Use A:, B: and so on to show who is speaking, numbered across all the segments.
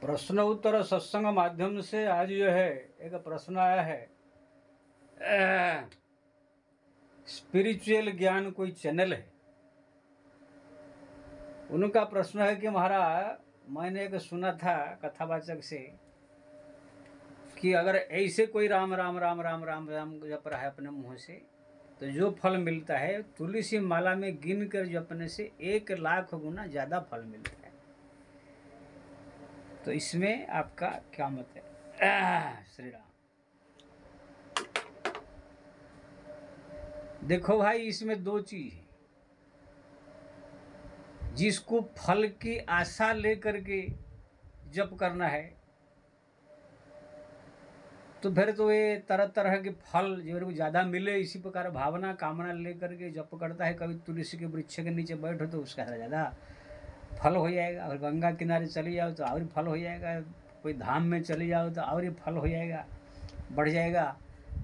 A: प्रश्न उत्तर सत्संग माध्यम से आज जो है एक प्रश्न आया है। स्पिरिचुअल ज्ञान कोई चैनल है। उनका प्रश्न है कि महाराज, मैंने एक सुना था कथावाचक से कि अगर ऐसे कोई राम राम राम राम राम राम जप रहा है अपने मुंह से तो जो फल मिलता है तुलसी माला में गिन कर जपने से 1,00,000 गुना ज़्यादा फल मिलता है। तो इसमें आपका क्या मत है? श्री राम। देखो भाई, इसमें दो चीज है। जिसको फल की आशा लेकर के जप करना है तो फिर तो ये तरह तरह के फल जो मेरे को ज़्यादा मिले इसी प्रकार भावना कामना लेकर के जप करता है। कभी तुलसी के वृक्ष के नीचे बैठो तो उसका ज़्यादा फल हो जाएगा, और गंगा किनारे चले जाओ तो और फल हो जाएगा, कोई धाम में चले जाओ तो और फल हो जाएगा, बढ़ जाएगा।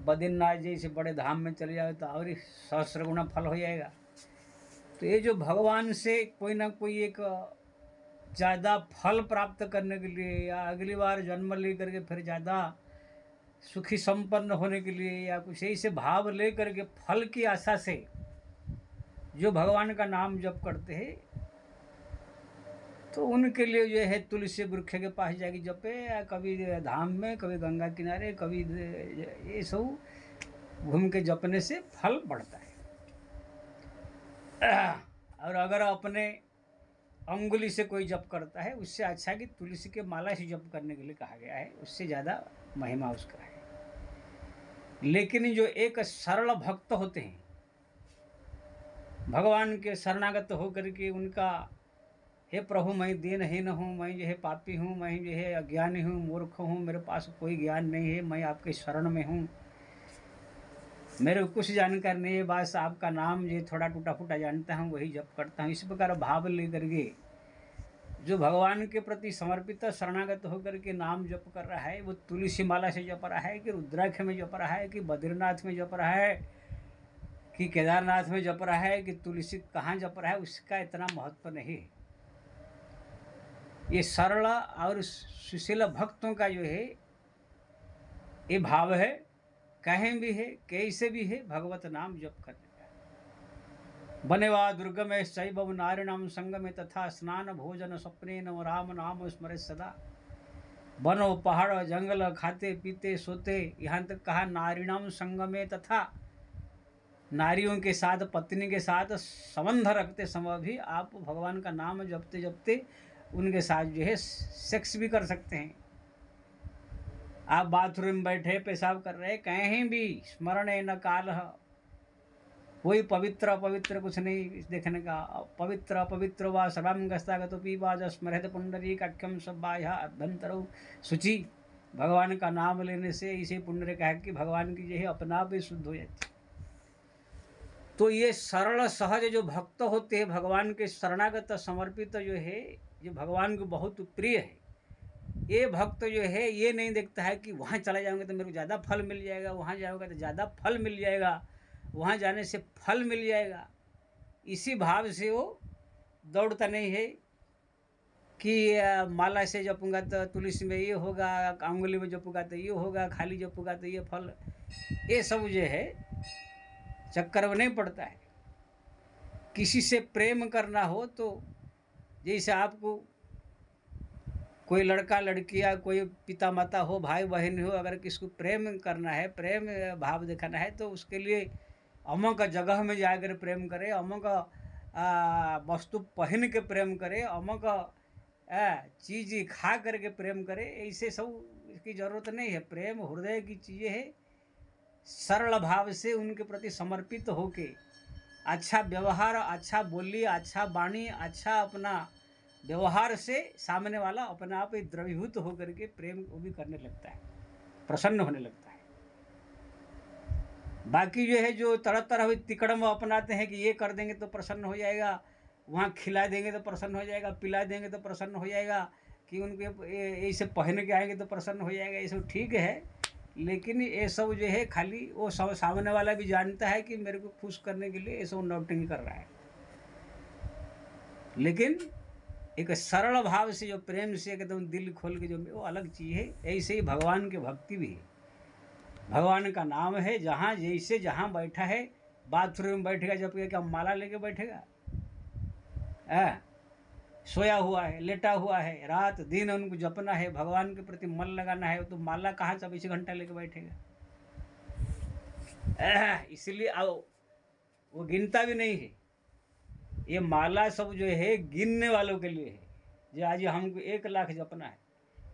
A: बद्रीनाथ जैसे बड़े धाम में चले जाओ तो और 100 गुना फल हो जाएगा। तो ये जो भगवान से कोई ना कोई एक ज़्यादा फल प्राप्त करने के लिए या अगली बार जन्म ले करके फिर ज़्यादा सुखी संपन्न होने के लिए या कुछ ऐसे भाव ले करके फल की आशा से जो भगवान का नाम जप करते हैं तो उनके लिए जो है तुलसी वृक्ष के पास जाके जपे, या कभी धाम में, कभी गंगा किनारे, कभी ये सब घूम के जपने से फल बढ़ता है। और अगर अपने अंगुली से कोई जप करता है उससे अच्छा कि तुलसी के माला से जप करने के लिए कहा गया है, उससे ज़्यादा महिमा उसका है। लेकिन जो एक सरल भक्त होते हैं, भगवान के शरणागत होकर के उनका, हे प्रभु मैं दीनहीन हूँ, मैं जो है पापी हूँ, मैं जो है अज्ञानी हूँ, मूर्ख हूँ, मेरे पास कोई ज्ञान नहीं है, मैं आपके शरण में हूँ, मेरे को कुछ जानकारी नहीं है, बस आपका नाम जो थोड़ा टूटा फूटा जानता हूँ वही जप करता हूँ, इस प्रकार भाव लेकर के जो भगवान के प्रति समर्पित शरणागत होकर के नाम जप कर रहा है, वो तुलसी माला से जप रहा है कि रुद्राक्ष में जप रहा है कि बद्रीनाथ में जप रहा है कि केदारनाथ में जप रहा है कि तुलसी कहाँ जप रहा है, उसका इतना महत्व नहीं है। ये सरल और सुशील भक्तों का जो है ये भाव है, कहीं भी है कैसे भी है भगवत नाम जप करने का। बनेवा दुर्गम शैव नारिणाम संग में तथा स्नान भोजन स्वप्ने न राम नाम स्मरे सदा। बनो पहाड़ जंगल खाते पीते सोते, यहाँ तक कहा नारिणाम संग में, तथा नारियों के साथ पत्नी के साथ संबंध रखते समय भी आप भगवान का नाम जपते जपते उनके साथ जो है सेक्स भी कर सकते हैं। आप बाथरूम में बैठे पेशाब कर रहे, कहीं भी स्मरण न काल, कोई पवित्र अपवित्र कुछ नहीं देखने का। पवित्र अपवित्र व सर्वं गस्तागत पीवाज स्मृत पुंडरीकाख्यम सब्बाह्य अभ्यंतरो शुचि। भगवान का नाम लेने से इसे पुण्य कहा कि भगवान की जो है अपना भी शुद्ध हो जाती। तो ये सरल सहज जो भक्त होते हैं, भगवान के शरणागत समर्पित जो है, जो भगवान को बहुत प्रिय है, ये भक्त जो है ये नहीं देखता है कि वहाँ चला जाऊँगा तो मेरे को ज़्यादा फल मिल जाएगा, वहाँ जाऊँगा तो ज़्यादा फल मिल जाएगा, वहाँ जाने से फल मिल जाएगा, इसी भाव से वो दौड़ता नहीं है कि माला से जपूँगा तो तुलसी में ये होगा, अंगुली में जपूँगा तो ये होगा, खाली जपूँगा तो ये फल, ये सब जो है चक्कर में नहीं पड़ता है। किसी से प्रेम करना हो तो जैसे आपको कोई लड़का लड़की या कोई पिता माता हो, भाई बहन हो, अगर किसको प्रेम करना है, प्रेम भाव दिखाना है तो उसके लिए अमुक जगह में जाकर प्रेम करे, अमुक वस्तु पहन के प्रेम करे, अमुक चीज़ खा करके प्रेम करे, ऐसे सब इसकी ज़रूरत नहीं है। प्रेम हृदय की चीज़ें है, सरल भाव से उनके प्रति समर्पित होके अच्छा व्यवहार, अच्छा बोली, अच्छा वाणी, अच्छा अपना व्यवहार से सामने वाला अपने आप ही द्रवीभूत होकर के प्रेम वो भी करने लगता है, प्रसन्न होने लगता है। बाकी जो है जो तरह तरह तिकड़म अपनाते हैं कि ये कर देंगे तो प्रसन्न हो जाएगा, वहाँ खिला देंगे तो प्रसन्न हो जाएगा, पिला देंगे तो प्रसन्न हो जाएगा, कि उनके ऐसे पहन के आएंगे तो प्रसन्न हो जाएगा, ये सब ठीक है। लेकिन ये सब जो है खाली वो सब सामने वाला भी जानता है कि मेरे को खुश करने के लिए ये सब नौटंकी कर रहा है। लेकिन एक सरल भाव से जो प्रेम से एकदम दिल खोल के जो, वो अलग चीज़ है। ऐसे ही भगवान की भक्ति भी है। भगवान का नाम है, जहाँ जैसे जहाँ बैठा है, बाथरूम में बैठेगा जब क्या माला लेके बैठेगा, सोया हुआ है, लेटा हुआ है, रात दिन उनको जपना है, भगवान के प्रति मन लगाना है, तो माला कहाँ 24 घंटा लेके बैठेगा। इसलिए आओ, वो गिनता भी नहीं है। ये माला सब जो है गिनने वालों के लिए है। जो आज हमको 1 लाख जपना है,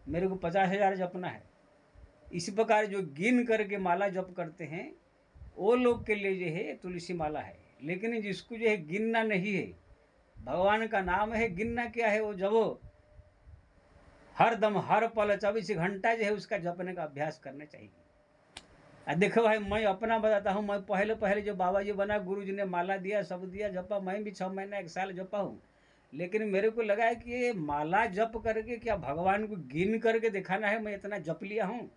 A: मेरे को 50,000 जपना है, इसी प्रकार जो गिन करके माला जप करते हैं वो लोग के लिए जो है तुलसी माला है। लेकिन जिसको जो है गिनना नहीं है, भगवान का नाम है, गिनना क्या है, वो जब हर दम हर पल 24 घंटा जो है उसका जपने का अभ्यास करना चाहिए। देखो भाई, मैं अपना बताता हूँ। मैं पहले पहले जो बाबा जी बना, गुरु जी ने माला दिया, सब दिया, जपा, मैं भी 6 महीना 1 साल जपा हूँ। लेकिन मेरे को लगा है कि ये माला जप करके क्या भगवान को गिन करके दिखाना है मैं इतना जप लिया हूँ।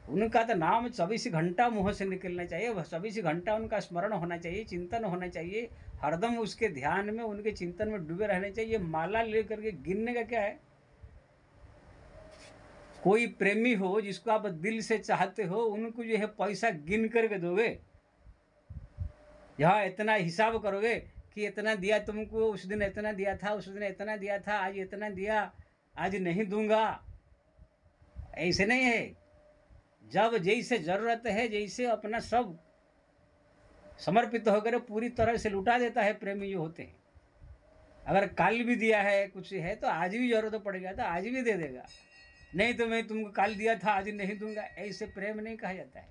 A: उनका तो नाम 24 घंटा मुँह से निकलना चाहिए, 24 घंटा उनका स्मरण होना चाहिए, चिंतन होना चाहिए, हरदम उसके ध्यान में, उनके चिंतन में डूबे रहने चाहिए। माला लेकर के गिनने का क्या है। कोई प्रेमी हो जिसको आप दिल से चाहते हो, उनको जो है पैसा गिन करके दोगे, यहाँ इतना हिसाब करोगे कि इतना दिया तुमको, उस दिन इतना दिया था, उस दिन इतना दिया था, आज इतना दिया, आज नहीं दूंगा, ऐसे नहीं है। जब जैसे जरूरत है, जैसे अपना सब समर्पित होकर पूरी तरह से लुटा देता है प्रेमी जो होते हैं। अगर कल भी दिया है कुछ है तो आज भी जरूरत पड़ेगा तो आज भी दे देगा, नहीं तो मैं तुमको कल दिया था आज नहीं दूंगा, ऐसे प्रेम नहीं कहा जाता है।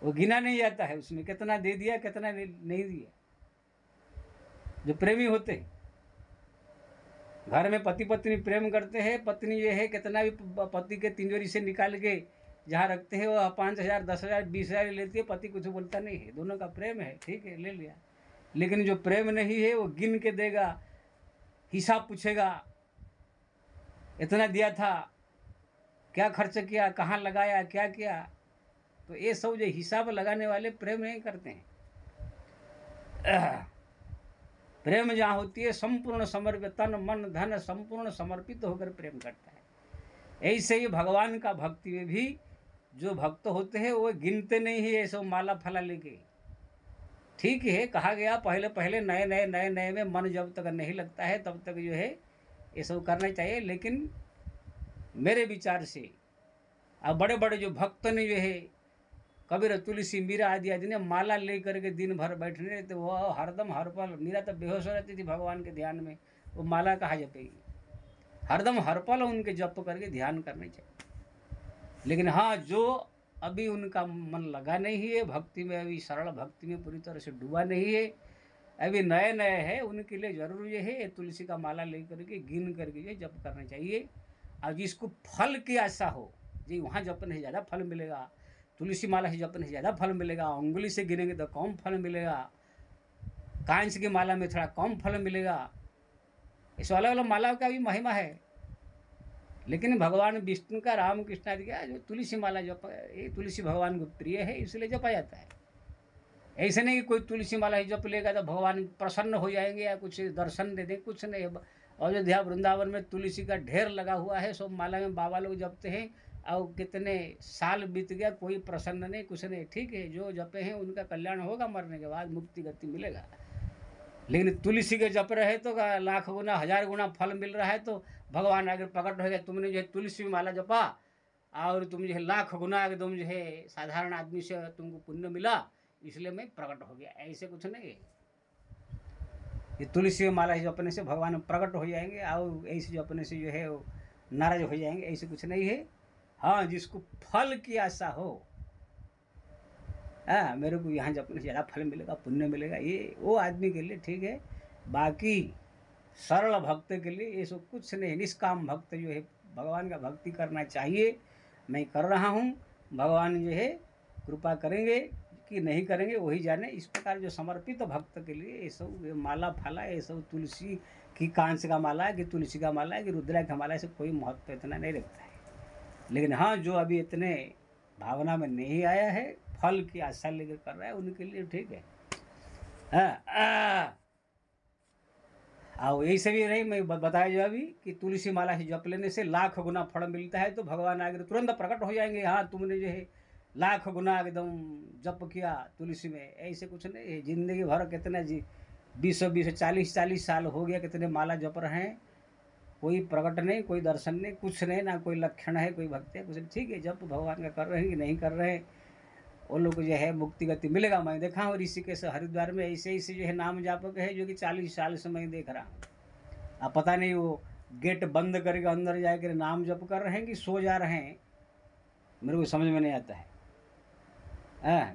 A: वो गिना नहीं जाता है उसमें कितना दे दिया कितना नहीं दिया। जो प्रेमी होते हैं, घर में पति पत्नी प्रेम करते हैं, पत्नी जो है कितना भी पति के तिजोरी से निकाल के जहाँ रखते हैं वो 5,000 10,000 20,000 लेती है, पति कुछ बोलता नहीं है, दोनों का प्रेम है, ठीक है ले लिया। लेकिन जो प्रेम नहीं है वो गिन के देगा, हिसाब पूछेगा, इतना दिया था, क्या खर्च किया, कहाँ लगाया, क्या किया। तो ये सब जो हिसाब लगाने वाले प्रेम नहीं करते हैं। प्रेम जहाँ होती है संपूर्ण समर्पित, तन मन धन संपूर्ण समर्पित होकर प्रेम करता है। ऐसे ही भगवान का भक्ति में भी जो भक्त होते हैं वो गिनते नहीं है ये सब माला फला लेके। ठीक है, कहा गया पहले पहले नए नए में मन जब तक नहीं लगता है तब तक जो है ये सब करना चाहिए। लेकिन मेरे विचार से अब बड़े बड़े जो भक्त ने जो है कबीर, तुलसी, मीरा आदि आदि ने माला ले करके दिन भर बैठने रहते, वो हरदम हर पल, मीरा तो बेहोश हो रहती थी भगवान के ध्यान में, वो माला कहाँ जपेगी। हरदम हर पल उनके जप करके ध्यान करने चाहिए। लेकिन हाँ, जो अभी उनका मन लगा नहीं है भक्ति में, अभी सरल भक्ति में पूरी तरह से डूबा नहीं है, अभी नए नए है, उनके लिए जरूर ये है तुलसी का माला ले करके गिन करके ये जप करना चाहिए। और जिसको फल की आशा हो, जी वहाँ जपने से ज़्यादा फल मिलेगा, तुलसी माला से जपने से ज़्यादा फल मिलेगा, उंगली से गिनेंगे तो कम फल मिलेगा, कांच की माला में थोड़ा कम फल मिलेगा। इस अलग अलग माला का भी महिमा है। लेकिन भगवान विष्णु का, राम कृष्ण आदि का जो तुलसी माला जप, ये तुलसी भगवान को प्रिय है इसलिए जपा जाता है। ऐसे नहीं कि कोई तुलसी माला ही जप लेगा तो भगवान प्रसन्न हो जाएंगे या कुछ दर्शन दे दें, कुछ नहीं। अयोध्या वृंदावन में तुलसी का ढेर लगा हुआ है, सब माला में बाबा लोग जपते हैं, और कितने साल बीत गया कोई प्रसन्न नहीं, कुछ नहीं। ठीक है, जो जपे हैं उनका कल्याण होगा, मरने के बाद मुक्ति गति मिलेगा। लेकिन तुलसी के जप रहे तो लाख गुना 1000 गुना फल मिल रहा है, तो भगवान आगे प्रकट हो गया, तुमने जो है तुलसी माला जपा और तुम जो है लाख गुना एकदम जो है साधारण आदमी से तुमको पुण्य मिला, इसलिए मैं प्रकट हो गया। ऐसे कुछ नहीं है। ये तुलसी माला जपने से भगवान प्रकट हो जाएंगे और ऐसे जपने से जो है वो नाराज हो जाएंगे, ऐसे कुछ नहीं है। हाँ, जिसको फल की आशा हो, हाँ मेरे को यहाँ जपने से ज़्यादा फल मिलेगा, पुण्य मिलेगा, ये वो आदमी के लिए ठीक है। बाकी सरल भक्त के लिए ये सब कुछ नहीं। निष्काम भक्त जो है भगवान का भक्ति करना चाहिए, मैं कर रहा हूँ, भगवान जो है कृपा करेंगे कि नहीं करेंगे वही जाने। इस प्रकार जो समर्पित भक्त के लिए ये सब माला फाला, ये सब तुलसी की कांच का माला है कि तुलसी का माला है कि रुद्रा का माला है, से कोई महत्व इतना नहीं रखता है। लेकिन हाँ, जो अभी इतने भावना में नहीं आया है, फल की आशा लेकर कर रहा है, उनके लिए ठीक है। हाँ, और यही से भी नहीं मैं बताया जो अभी कि तुलसी माला से जप लेने से लाख गुना फल मिलता है। तो भगवान आगे तुरंत प्रकट हो जाएंगे, हाँ तुमने जो है लाख गुना एकदम जप किया तुलसी में। ऐसे कुछ नहीं है, जिंदगी भर कितने जी 20 40 40 साल हो गया कितने माला जप रहे हैं, कोई प्रकट नहीं, कोई दर्शन नहीं, कुछ नहीं, ना कोई लक्षण है, कोई भक्ति है, कुछ नहीं। ठीक है, जप भगवान का कर रहे हैं कि नहीं कर रहे हैं, वो लोग को जो है मुक्ति गति मिलेगा। मैं देखा हूँ ऋषिकेश हरिद्वार में ऐसे ऐसे जो है नाम जापक है जो कि 40 साल से मैं देख रहा हूँ। अब पता नहीं वो गेट बंद करके अंदर जाकर नाम जप कर रहे हैं कि सो जा रहे हैं, मेरे को समझ में नहीं आता है।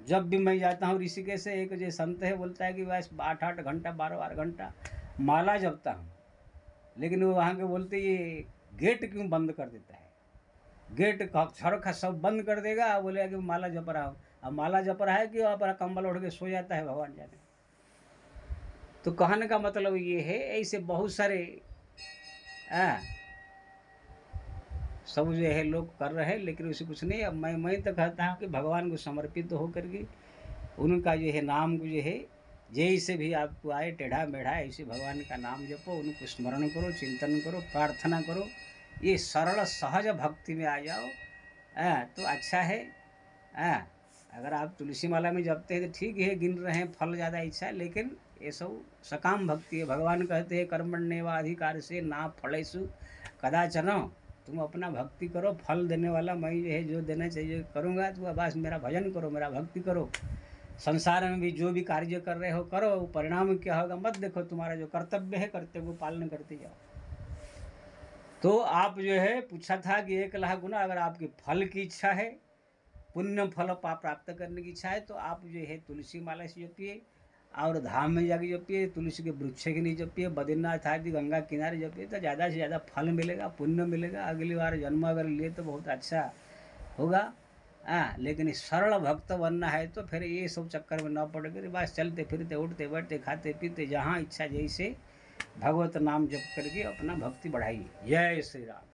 A: जब भी मैं जाता हूँ ऋषिकेश से, एक जो संत है बोलता है कि बस 8 घंटा 12 घंटा माला जपता हूँ, लेकिन वो वहाँ के बोलते ये गेट क्यों बंद कर देता है, गेट का सब बंद कर देगा, बोलेगा कि माला जप रहा हूँ। अब माला जप रहा है कि अपना कंबल ओढ़ के सो जाता है, भगवान जाने। तो कहने का मतलब ये है, ऐसे बहुत सारे सब जो है लोग कर रहे हैं, लेकिन उसे कुछ नहीं। अब मैं तो कहता हूँ कि भगवान को समर्पित तो होकर के उनका जो है नाम को जो है जैसे भी आपको आए टेढ़ा मेढ़ा ऐसे भगवान का नाम जपो, उनको स्मरण करो, चिंतन करो, प्रार्थना करो, ये सरल सहज भक्ति में आ जाओ। तो अच्छा है। अगर आप तुलसी माला में जपते हैं तो ठीक है, गिन रहे हैं, फल ज़्यादा इच्छा है, लेकिन ये सब सकाम भक्ति है। भगवान कहते हैं कर्मण्येवाधिकार से ना फलेषु कदाचन। तुम अपना भक्ति करो, फल देने वाला मैं जो है, जो देना चाहिए करूँगा। तो बस मेरा भजन करो, मेरा भक्ति करो, संसार में भी जो भी कार्य कर रहे हो करो, परिणाम क्या होगा मत देखो, तुम्हारा जो कर्तव्य है कर्तव्य को पालन करते जाओ। तो आप जो है पूछा था कि 1 लाख गुना, अगर आपके फल की इच्छा है, पुण्य फल प्राप्त करने की इच्छा है, तो आप जो है तुलसी माला से जपिए, और धाम में जाके जपिए, तुलसी के वृक्ष के नीचे जपिए, बद्रीनाथ आदि गंगा किनारे जपिए, तो ज़्यादा से ज़्यादा फल मिलेगा, पुण्य मिलेगा। अगली बार जन्म अगर लिए तो बहुत अच्छा होगा। लेकिन सरल भक्त बनना है तो फिर ये सब चक्कर में न पड़ कर बस चलते फिरते उठते बैठते खाते पीते जहाँ इच्छा जैसे भगवत नाम जप करके अपना भक्ति बढ़ाइए। जय श्री राम।